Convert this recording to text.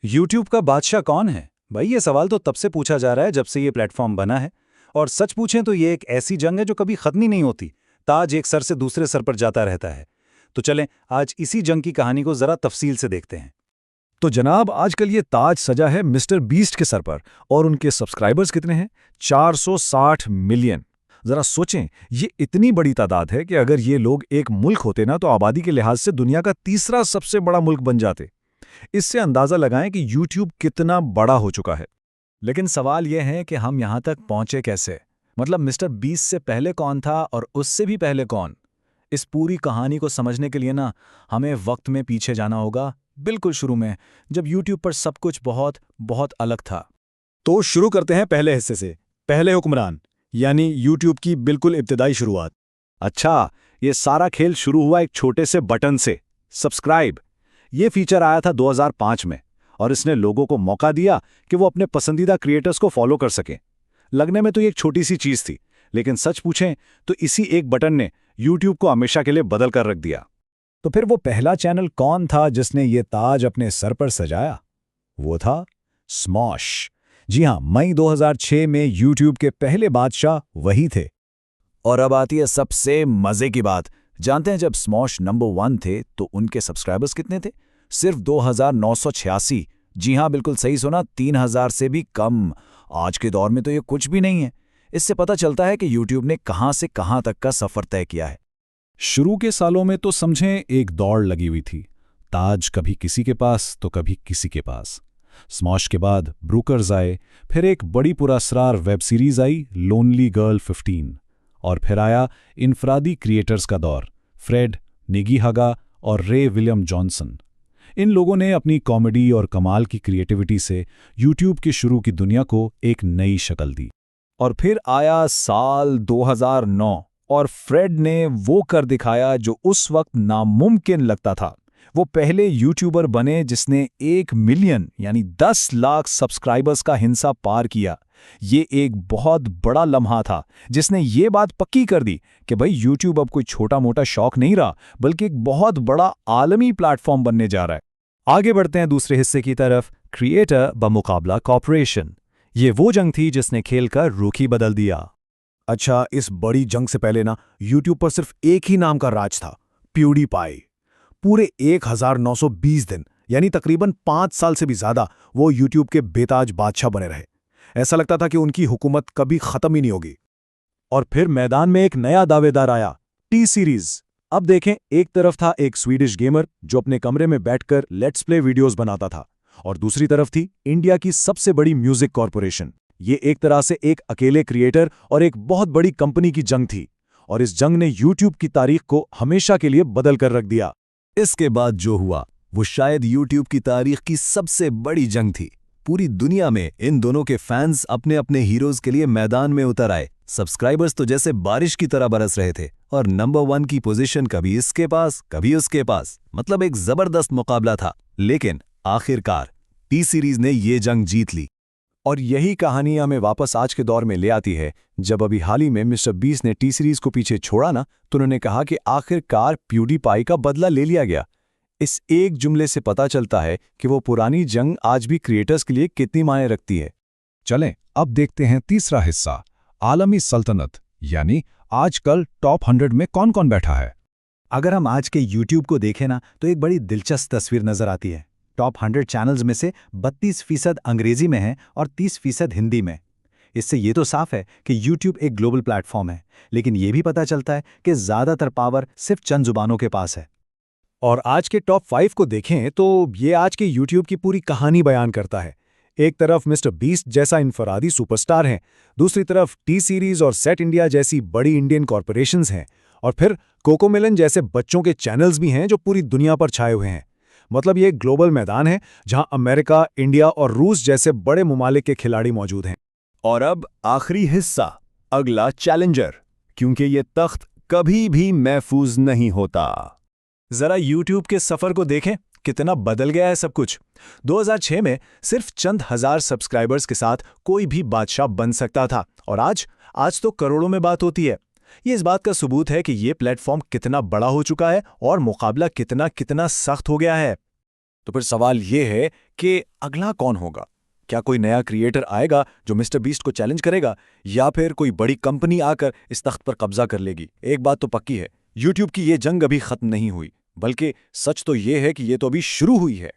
YouTube का बादशाह कौन है? भाई ये सवाल तो तब से पूछा जा रहा है जब से ये प्लेटफॉर्म बना है। और सच पूछें तो ये एक ऐसी जंग है जो कभी खत्म ही नहीं होती। ताज एक सर से दूसरे सर पर जाता रहता है। तो चलें आज इसी जंग की कहानी को जरा तफसील से देखते हैं। तो जनाब आजकल ये ताज सजा है मिस्टर बीस्ट के सर पर। और उनके सब्सक्राइबर्स कितने हैं? 460 मिलियन। जरा सोचें, ये इतनी बड़ी तादाद है कि अगर ये लोग एक मुल्क होते ना तो आबादी के लिहाज से दुनिया का तीसरा सबसे बड़ा मुल्क बन जाते। इससे अंदाजा लगाएं कि यूट्यूब कितना बड़ा हो चुका है। लेकिन सवाल यह है कि हम यहाँ तक पहुँचे कैसे? मतलब मिस्टर बीस्ट से पहले कौन था और उससे भी पहले कौन? इस पूरी कहानी को समझने के लिए ना हमें वक्त में पीछे जाना होगा, बिल्कुल शुरू में, जब यूट्यूब पर सब कुछ बहुत बहुत अलग था। तो शुरू करते हैं पहले हिस्से से, पहले हुक्मरान, यानी यूट्यूब की बिल्कुल इब्तिदाई शुरुआत। अच्छा, ये सारा खेल शुरू हुआ एक छोटे से बटन से, सब्सक्राइब। ये फीचर आया था 2005 में और इसने लोगों को मौका दिया कि वो अपने पसंदीदा क्रिएटर्स को फॉलो कर सकें। लगने में तो ये एक छोटी सी चीज़ थी, लेकिन सच पूछें तो इसी एक बटन ने यूट्यूब को हमेशा के लिए बदल कर रख दिया। तो फिर वो पहला चैनल कौन था जिसने ये ताज अपने सर पर सजाया? वो था स्मॉश। जी हां, मई 2006 में यूट्यूब के पहले बादशाह वही थे। और अब आती है सबसे मजे की बात। जानते हैं जब स्मॉश नंबर 1 थे तो उनके सब्सक्राइबर्स कितने थे? सिर्फ 2986। जी हां, बिल्कुल सही सुना, 3000 से भी कम। आज के दौर में तो ये कुछ भी नहीं है। इससे पता चलता है कि यूट्यूब ने कहां से कहां तक का सफर तय किया है। शुरू के सालों में तो समझें एक दौड़ लगी हुई थी। ताज कभी किसी के पास तो कभी किसी के पास। स्मॉश के बाद ब्रूकर्स आए, फिर एक बड़ी पुरस्कार वेब सीरीज आई लोनली गर्ल 15, और फिर आया इनफरादी क्रिएटर्स का दौर, फ्रेड, निगी हगा और रे विलियम जॉनसन। इन लोगों ने अपनी कॉमेडी और कमाल की क्रिएटिविटी से यूट्यूब की शुरू की दुनिया को एक नई शक्ल दी। और फिर आया साल 2009 और फ्रेड ने वो कर दिखाया जो उस वक्त नामुमकिन लगता था। वो पहले यूट्यूबर बने जिसने 1 मिलियन यानी 10 लाख सब्सक्राइबर्स का हिंसा पार किया। ये एक बहुत बड़ा लम्हा था जिसने ये बात पक्की कर दी कि भाई यूट्यूब अब कोई छोटा मोटा शौक नहीं रहा, बल्कि एक बहुत बड़ा आलमी प्लेटफॉर्म बनने जा रहा है। आगे बढ़ते हैं दूसरे हिस्से की तरफ, क्रिएटर बमुकाबला कॉर्पोरेशन। ये वो जंग थी जिसने खेल का रुख ही बदल दिया। अच्छा, इस बड़ी जंग से पहले ना यूट्यूब पर सिर्फ एक ही नाम का राज था, प्यूडीपाई। पूरे 1920 दिन यानी तकरीबन 5 साल से भी ज्यादा वो यूट्यूब के बेताज बादशाह बने रहे। ऐसा लगता था कि उनकी हुकूमत कभी खत्म ही नहीं होगी। और फिर मैदान में एक नया दावेदार आया, टी सीरीज। अब देखें, एक तरफ था एक स्वीडिश गेमर जो अपने कमरे में बैठकर लेट्स प्ले वीडियोस बनाता था, और दूसरी तरफ थी इंडिया की सबसे बड़ी म्यूजिक कॉर्पोरेशन। ये एक तरह से एक अकेले क्रिएटर और एक बहुत बड़ी कंपनी की जंग थी, और इस जंग ने यूट्यूब की तारीख को हमेशा के लिए बदल कर रख दिया। इसके बाद जो हुआ वो शायद यूट्यूब की तारीख की सबसे बड़ी जंग थी। पूरी दुनिया में इन दोनों के फैंस अपने अपने हीरोज के लिए मैदान में उतर आए। सब्सक्राइबर्स तो जैसे बारिश की तरह बरस रहे थे, और नंबर 1 की पोजीशन कभी इसके पास कभी उसके पास। मतलब एक जबरदस्त मुकाबला था, लेकिन आखिरकार टी सीरीज ने ये जंग जीत ली। और यही कहानी हमें वापस आज के दौर में ले आती है। जब अभी हाल ही में मिस्टर बीस्ट ने टी सीरीज को पीछे छोड़ा ना, तो उन्होंने कहा कि आखिरकार प्यूडीपाई का बदला ले लिया गया। इस एक जुमले से पता चलता है कि वो पुरानी जंग आज भी क्रिएटर्स के लिए कितनी मायने रखती है। चलें अब देखते हैं तीसरा हिस्सा, आलमी सल्तनत, यानी आजकल टॉप 100 में कौन कौन बैठा है। अगर हम आज के यूट्यूब को देखें ना तो एक बड़ी दिलचस्प तस्वीर नजर आती है। टॉप 100 चैनल्स में से 32% अंग्रेजी में हैं और 30% हिंदी में। इससे ये तो साफ है कि यूट्यूब एक ग्लोबल प्लेटफॉर्म है, लेकिन ये भी पता चलता है कि ज़्यादातर पावर सिर्फ चंद जुबानों के पास है। और आज के टॉप 5 को देखें तो ये आज के यूट्यूब की पूरी कहानी बयान करता है। एक तरफ मिस्टर बीस्ट जैसा इनफरादी सुपरस्टार हैं, दूसरी तरफ टी सीरीज और सेट इंडिया जैसी बड़ी इंडियन कॉर्पोरेशंस हैं, और फिर कोकोमेलन जैसे बच्चों के चैनल्स भी हैं जो पूरी दुनिया पर छाए हुए हैं। मतलब ये एक ग्लोबल मैदान है जहां अमेरिका, इंडिया और रूस जैसे बड़े मुमालिक के खिलाड़ी मौजूद हैं। और अब आखिरी हिस्सा, अगला चैलेंजर, क्योंकि ये तख्त कभी भी महफूज नहीं होता। जरा यूट्यूब के सफर को देखें, कितना बदल गया है सब कुछ। 2006 में सिर्फ चंद हजार सब्सक्राइबर्स के साथ कोई भी बादशाह बन सकता था, और आज तो करोड़ों में बात होती है। ये इस बात का सबूत है कि ये प्लेटफॉर्म कितना बड़ा हो चुका है और मुकाबला कितना कितना सख्त हो गया है। तो फिर सवाल ये है कि अगला कौन होगा? क्या कोई नया क्रिएटर आएगा जो मिस्टर बीस्ट को चैलेंज करेगा, या फिर कोई बड़ी कंपनी आकर इस तख्त पर कब्जा कर लेगी? एक बात तो पक्की है, यूट्यूब की ये जंग अभी खत्म नहीं हुई, बल्कि सच तो ये है कि ये तो अभी शुरू हुई है।